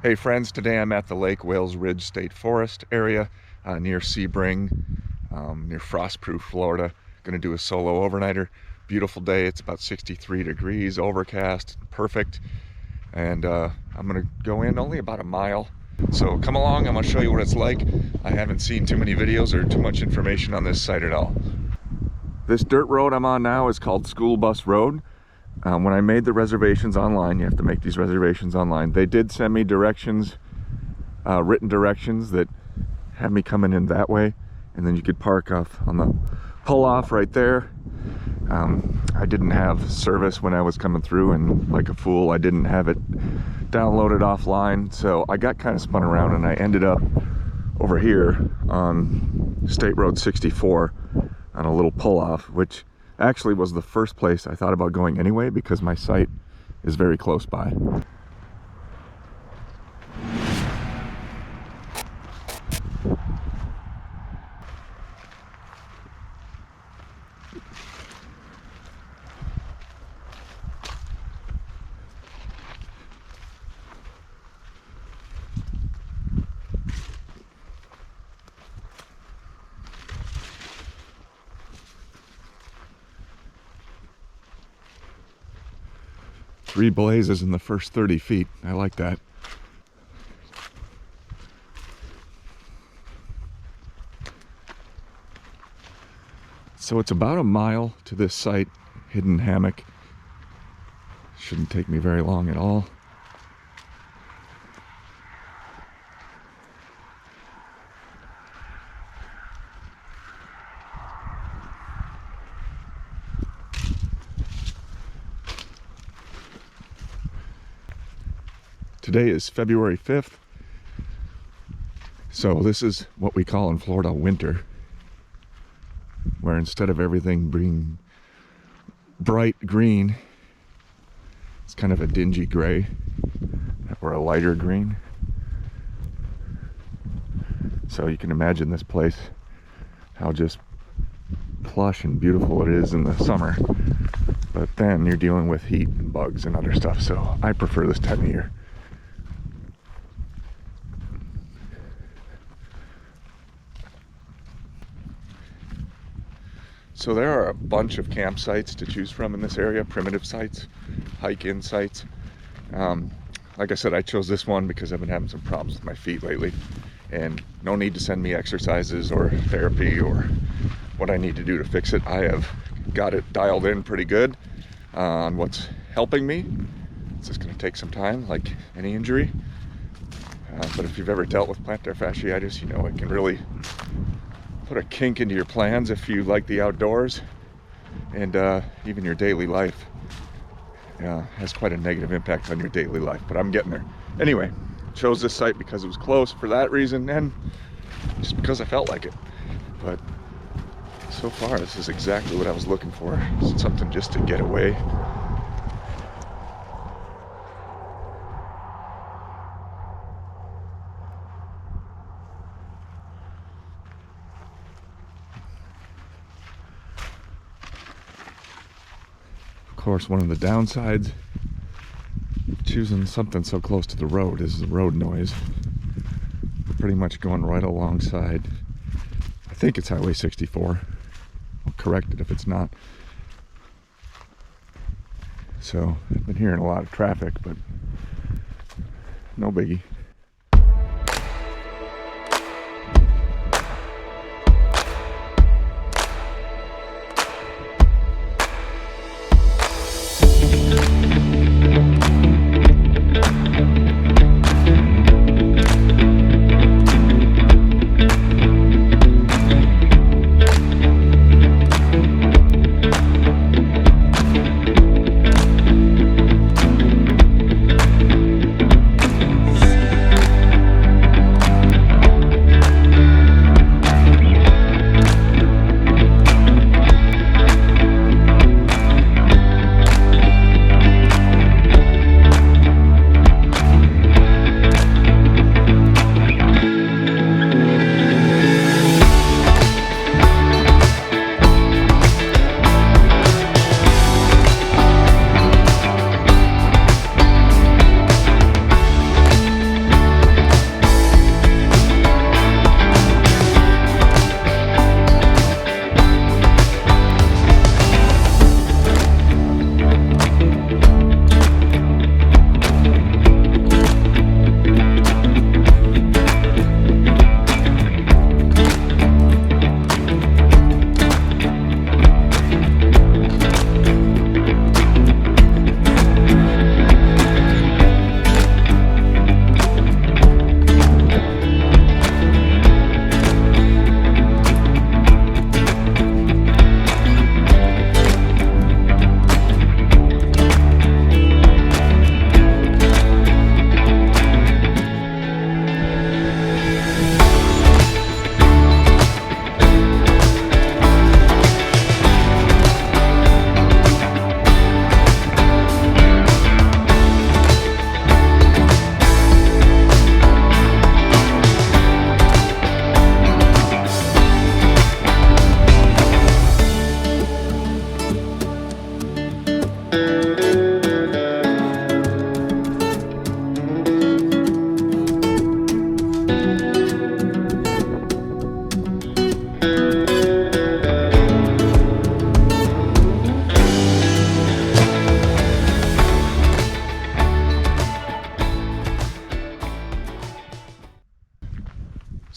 Hey friends, today I'm at the Lake Wales Ridge State Forest area near Sebring, near Frostproof, Florida. Going to do a solo overnighter. Beautiful day, it's about 63 degrees, overcast, perfect. And I'm going to go in only about a mile. So come along, I'm going to show you what it's like. I haven't seen too many videos or too much information on this site at all. This dirt road I'm on now is called School Bus Road. When I made the reservations online, you have to make these reservations online, they did send me directions, written directions that had me coming in that way, and then you could park off on the pull-off right there. I didn't have service when I was coming through, and like a fool, I didn't have it downloaded offline, so I got kind of spun around and I ended up over here on State Road 64 on a little pull-off, which actually was the first place I thought about going anyway, because my site is very close by. Three blazes in the first 30 feet. I like that. So it's about a mile to this site, Hidden Hammock. Shouldn't take me very long at all. Today is February 5th, so this is what we call in Florida winter, where instead of everything being bright green, it's kind of a dingy gray or a lighter green. So you can imagine this place, how just plush and beautiful it is in the summer, but then you're dealing with heat and bugs and other stuff, so I prefer this time of year. So there are a bunch of campsites to choose from in this area, primitive sites, hike-in sites. Like I said, I chose this one because I've been having some problems with my feet lately, and no need to send me exercises or therapy or what I need to do to fix it. I have got it dialed in pretty good on what's helping me. It's just going to take some time, like any injury. But if you've ever dealt with plantar fasciitis, you know it can really put a kink into your plans if you like the outdoors, and even your daily life has quite a negative impact on your daily life, but I'm getting there. Anyway, chose this site because it was close for that reason, and just because I felt like it. But so far, this is exactly what I was looking for. Something just to get away. Of course, one of the downsides of choosing something so close to the road is the road noise. We're pretty much going right alongside, I think it's Highway 64. I'll correct it if it's not. So I've been hearing a lot of traffic, but no biggie.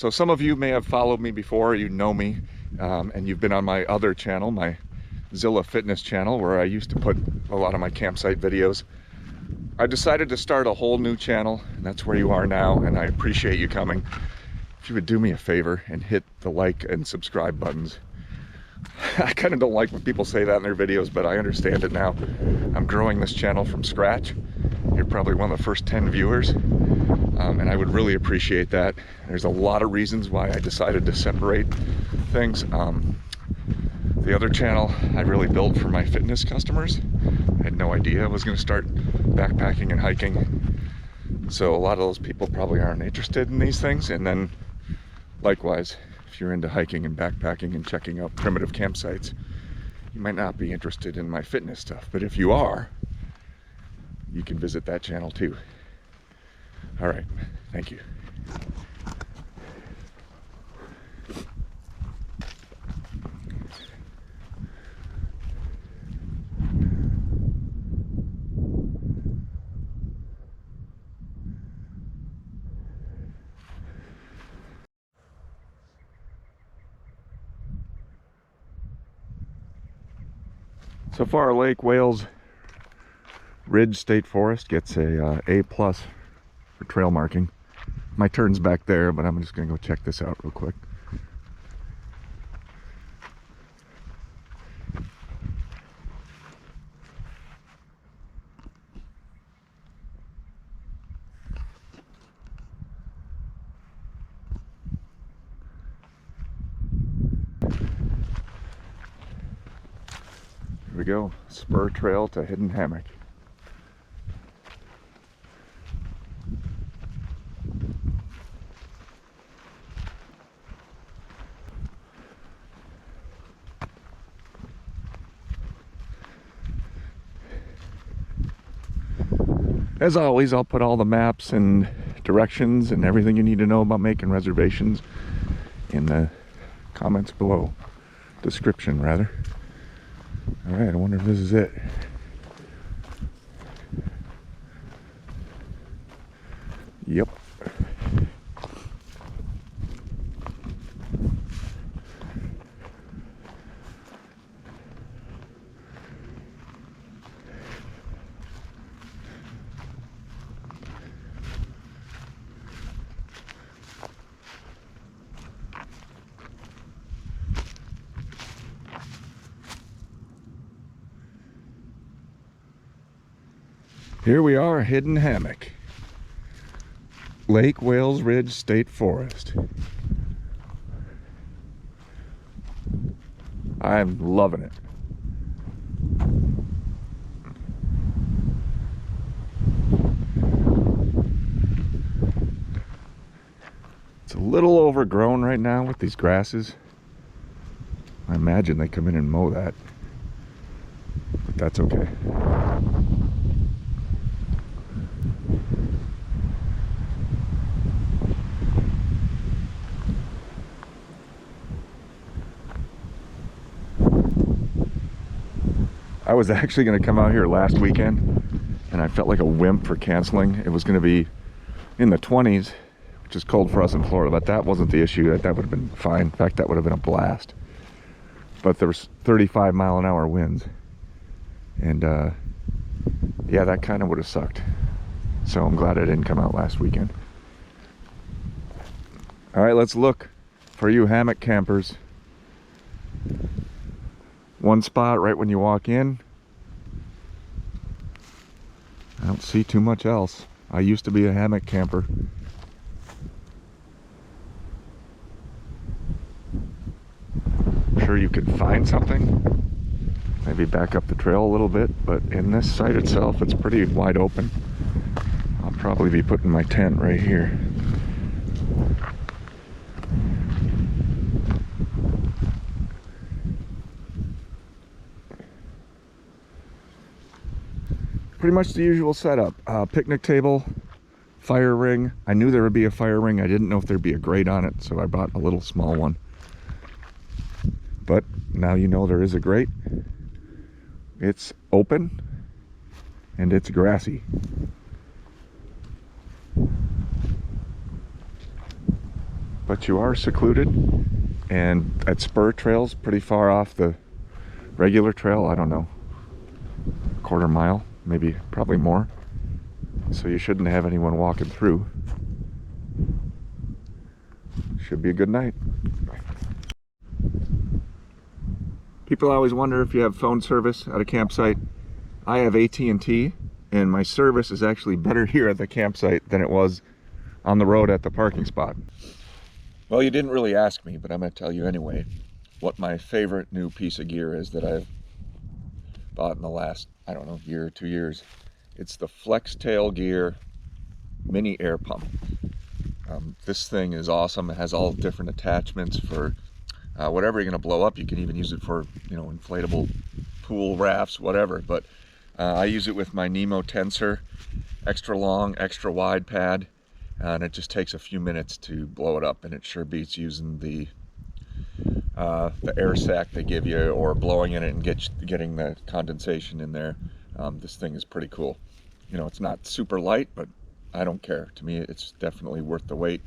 So some of you may have followed me before, you know me, and you've been on my other channel, my Zilla Fitness channel, where I used to put a lot of my campsite videos. I decided to start a whole new channel, and that's where you are now, and I appreciate you coming. If you would do me a favor and hit the like and subscribe buttons. I kind of don't like when people say that in their videos, but I understand it now. I'm growing this channel from scratch. You're probably one of the first 10 viewers, and I would really appreciate that. There's a lot of reasons why I decided to separate things. The other channel I really built for my fitness customers. I had no idea I was going to start backpacking and hiking. So a lot of those people probably aren't interested in these things. And then likewise, if you're into hiking and backpacking and checking out primitive campsites, you might not be interested in my fitness stuff. But if you are, you can visit that channel too. All right, thank you. So far, Lake Wales Ridge State Forest gets a A+ for trail marking. My turn's back there, but I'm just gonna go check this out real quick. Here we go, Spur Trail to Hidden Hammock. As always, I'll put all the maps and directions and everything you need to know about making reservations in the comments below. Description, rather. Alright, I wonder if this is it. Yep. Here we are, Hidden Hammock. Lake Wales Ridge State Forest. I'm loving it. It's a little overgrown right now with these grasses. I imagine they come in and mow that, but that's okay. I was actually going to come out here last weekend, and I felt like a wimp for canceling. It was going to be in the 20s, which is cold for us in Florida, but that wasn't the issue. That would have been fine. In fact, that would have been a blast. But there was 35-mile-an-hour winds, and yeah, that kind of would have sucked. So I'm glad I didn't come out last weekend. All right, let's look for you hammock campers. One spot right when you walk in. I don't see too much else. I used to be a hammock camper. I'm sure you could find something. Maybe back up the trail a little bit, but in this site itself, it's pretty wide open. I'll probably be putting my tent right here. Pretty much the usual setup. Picnic table, fire ring. I knew there would be a fire ring. I didn't know if there'd be a grate on it, so I bought a little small one. But now you know there is a grate. It's open and it's grassy. but you are secluded. And that Spur trail's pretty far off the regular trail. I don't know, quarter mile, maybe, probably more. So you shouldn't have anyone walking through. Should be a good night. People always wonder if you have phone service at a campsite. I have AT&T, and my service is actually better here at the campsite than it was on the road at the parking spot. Well, you didn't really ask me, but I'm going to tell you anyway what my favorite new piece of gear is that I've bought in the last, I don't know, year or 2 years. It's the Flex Tail Gear mini air pump. This thing is awesome. It has all different attachments for whatever you're going to blow up. You can even use it for, you know, inflatable pool rafts, whatever. But I use it with my Nemo Tensor, extra long, extra wide pad, and it just takes a few minutes to blow it up. And it sure beats using the air sac they give you, or blowing in it and getting the condensation in there. This thing is pretty cool. You know, it's not super light, but I don't care. To me, it's definitely worth the weight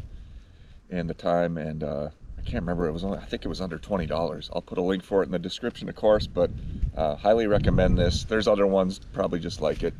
and the time. And I can't remember, it was only, I think it was under $20. I'll put a link for it in the description, of course, but highly recommend this. There's other ones probably just like it.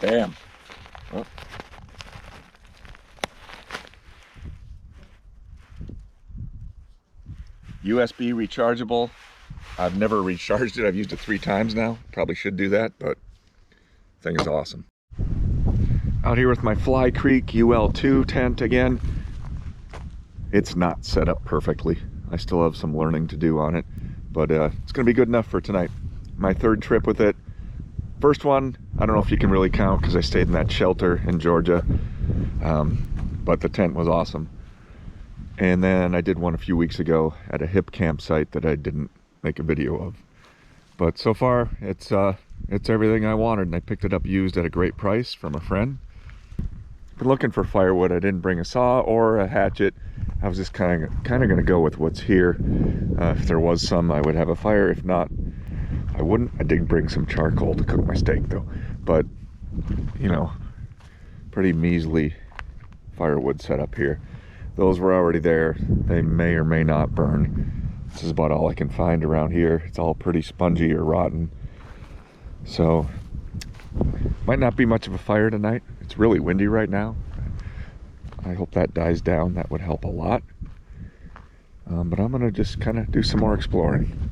Bam. Oh. USB rechargeable. I've never recharged it. I've used it 3 times now. Probably should do that, but the thing is awesome. Out here with my Fly Creek UL2 tent again. It's not set up perfectly. I still have some learning to do on it, but it's going to be good enough for tonight. My 3rd trip with it. First one, I don't know if you can really count because I stayed in that shelter in Georgia, but the tent was awesome. And then I did one a few weeks ago at a hip campsite that I didn't make a video of. But so far, it's everything I wanted, and I picked it up used at a great price from a friend. Been looking for firewood. I didn't bring a saw or a hatchet. I was just kind of going to go with what's here. If there was some, I would have a fire. If not, I wouldn't. I did bring some charcoal to cook my steak though, but you know, pretty measly firewood setup here. Those were already there. They may or may not burn. This is about all I can find around here. It's all pretty spongy or rotten. So, might not be much of a fire tonight. It's really windy right now. I hope that dies down. That would help a lot. But I'm gonna just kind of do some more exploring.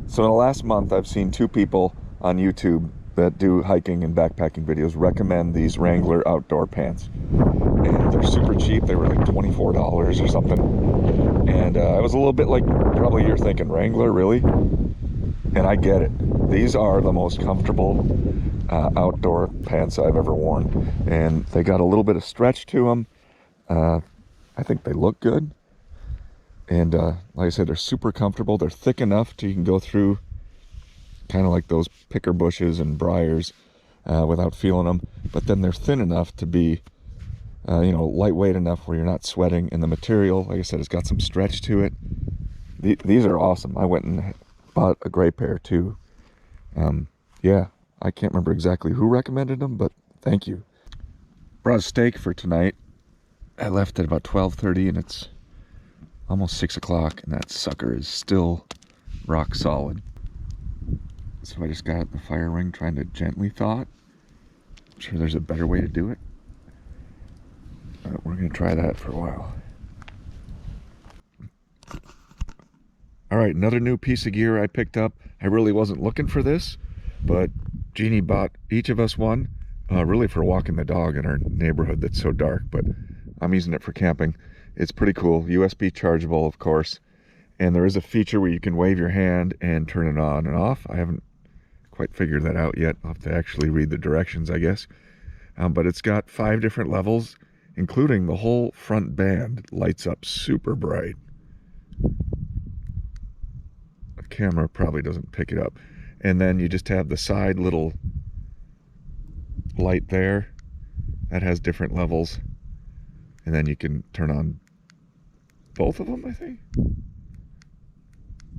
So in the last month, I've seen 2 people on YouTube that do hiking and backpacking videos recommend these Wrangler outdoor pants. And they're super cheap. They were like $24 or something. And I was a little bit like, probably you're thinking, Wrangler, really? And I get it. These are the most comfortable outdoor pants I've ever worn. And they got a little bit of stretch to them. I think they look good. And like I said, they're super comfortable. They're thick enough to you can go through kind of like those picker bushes and briars without feeling them. But then they're thin enough to be, you know, lightweight enough where you're not sweating. And the material, like I said, it's got some stretch to it. These are awesome. I went and bought a gray pair too. Yeah, I can't remember exactly who recommended them, but thank you. Brought a steak for tonight. I left at about 12:30 and it's almost 6 o'clock, and that sucker is still rock solid. So I just got the fire ring trying to gently thaw it. I'm sure there's a better way to do it. We're going to try that for a while. Alright, another new piece of gear I picked up. I really wasn't looking for this, but Jeannie bought each of us one, really for walking the dog in our neighborhood that's so dark, but I'm using it for camping. It's pretty cool. USB chargeable, of course. And there is a feature where you can wave your hand and turn it on and off. I haven't quite figured that out yet. I'll have to actually read the directions, I guess. But it's got 5 different levels, including the whole front band lights up super bright. The camera probably doesn't pick it up. And then you just have the side little light there that has different levels. And then you can turn on both of them, I think.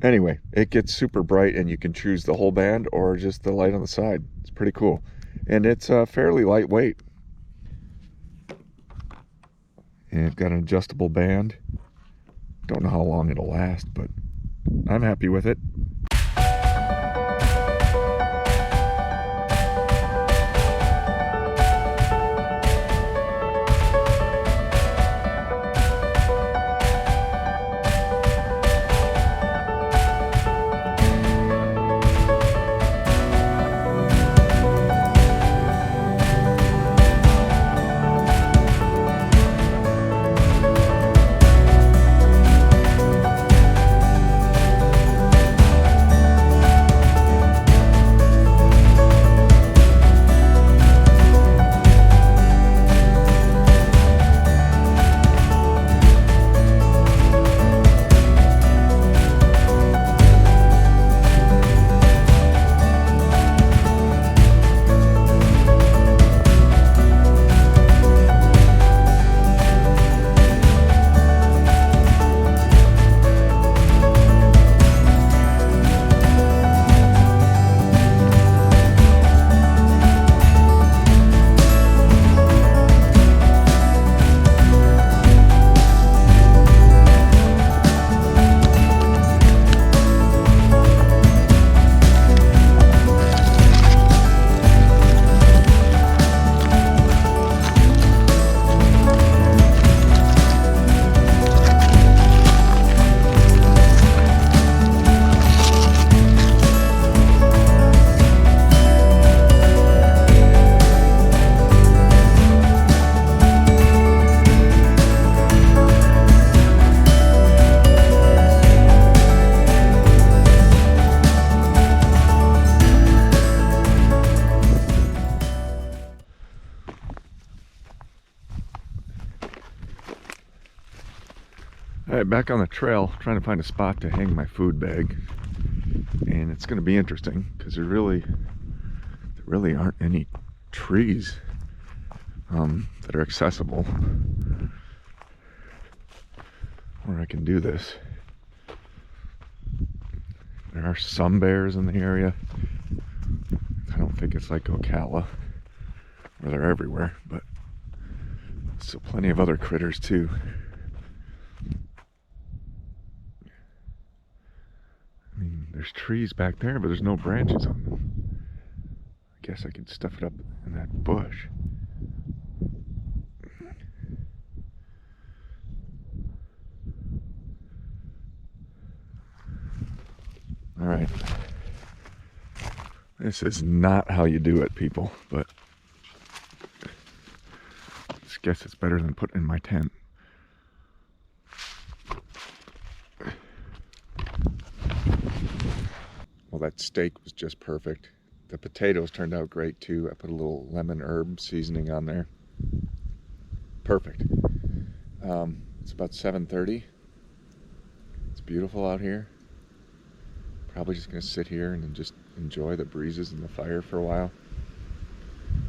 Anyway, it gets super bright and you can choose the whole band or just the light on the side. It's pretty cool. And it's fairly lightweight. And it's got an adjustable band. Don't know how long it'll last, but I'm happy with it. Alright, back on the trail, trying to find a spot to hang my food bag. And it's going to be interesting because there really aren't any trees that are accessible where I can do this. There are some bears in the area. I don't think it's like Ocala where they're everywhere, but still plenty of other critters too. I mean, there's trees back there, but there's no branches on them. I guess I could stuff it up in that bush. All right. This is not how you do it, people, but I guess it's better than putting in my tent. Well, that steak was just perfect. The potatoes turned out great too. I put a little lemon herb seasoning on there. Perfect. It's about 7:30. It's beautiful out here. Probably just gonna sit here and just enjoy the breezes and the fire for a while.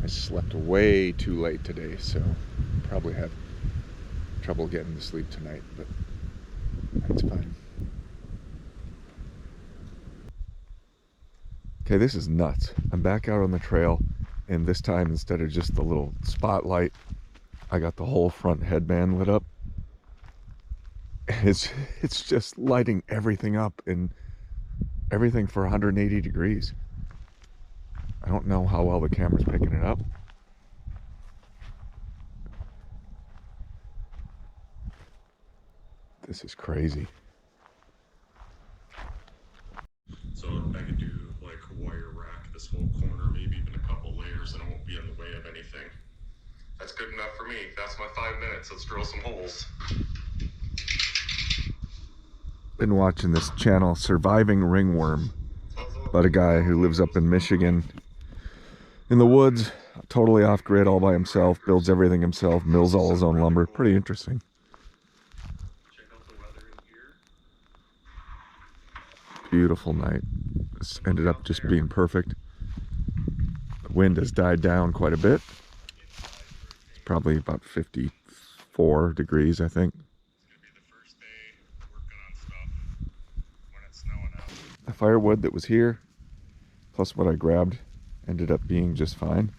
I slept way too late today, so probably have trouble getting to sleep tonight, but that's fine. Okay, this is nuts. I'm back out on the trail, and this time instead of just the little spotlight, I got the whole front headband lit up. It's just lighting everything up, and everything for 180 degrees. I don't know how well the camera's picking it up. This is crazy. So I could do like a wire rack this whole corner, maybe even a couple layers, and it won't be in the way of anything. That's good enough for me. That's my 5 minutes. Let's drill some holes. Been watching this channel, Surviving Ringworm, about a guy who lives up in Michigan in the woods, totally off grid, all by himself, builds everything himself, mills all his own lumber. Pretty interesting. Check out the weather in here. Beautiful night. This ended up just being perfect. The wind has died down quite a bit. Probably about 54 degrees, I think. It's gonna be the first day working on stuff when it's snowing out. The firewood that was here, plus what I grabbed, ended up being just fine.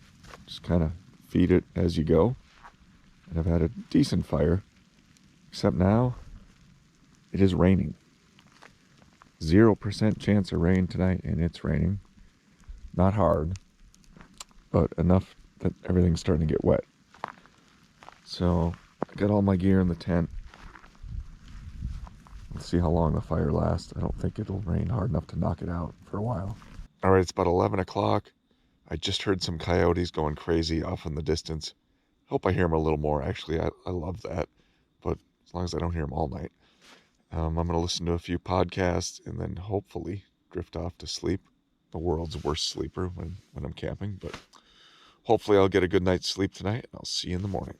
Just kind of feed it as you go. And I've had a decent fire, except now it is raining. 0% chance of rain tonight, and it's raining. Not hard, but enough that everything's starting to get wet. So I got all my gear in the tent. Let's see how long the fire lasts. I don't think it'll rain hard enough to knock it out for a while. All right, it's about 11 o'clock. I just heard some coyotes going crazy off in the distance. Hope I hear them a little more. Actually, I love that, but as long as I don't hear them all night. I'm going to listen to a few podcasts and then hopefully drift off to sleep. The world's worst sleeper when I'm camping, but hopefully I'll get a good night's sleep tonight. I'll see you in the morning.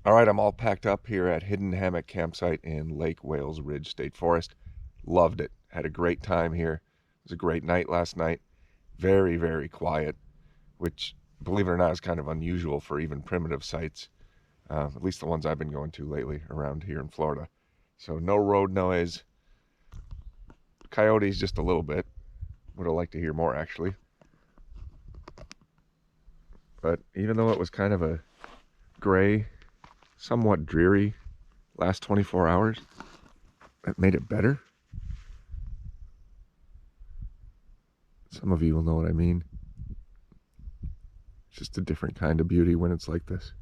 All right, I'm all packed up here at Hidden Hammock campsite in Lake Wales Ridge State Forest. Loved it. Had a great time here. It was a great night last night. Very, very quiet, which, believe it or not, is kind of unusual for even primitive sites, at least the ones I've been going to lately around here in Florida. So no road noise. Coyotes just a little bit. Would have liked to hear more, actually. But even though it was kind of a gray, somewhat dreary last 24 hours, that made it better. Some of you will know what I mean. It's just a different kind of beauty when it's like this.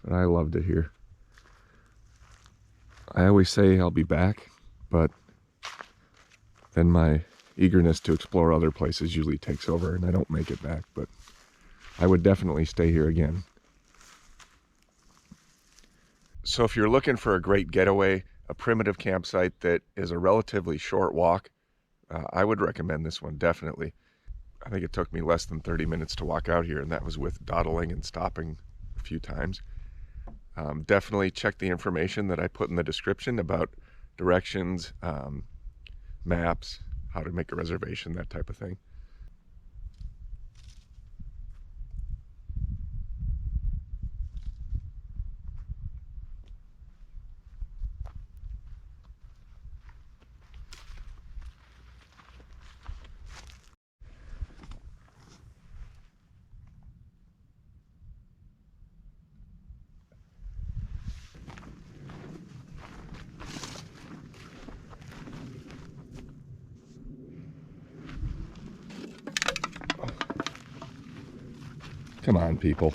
But I loved it here. I always say I'll be back, but then my eagerness to explore other places usually takes over and I don't make it back, but I would definitely stay here again. So if you're looking for a great getaway, a primitive campsite that is a relatively short walk, I would recommend this one definitely. I think it took me less than 30 minutes to walk out here, and that was with dawdling and stopping a few times. Definitely check the information that I put in the description about directions, maps, how to make a reservation, that type of thing. Come on, people.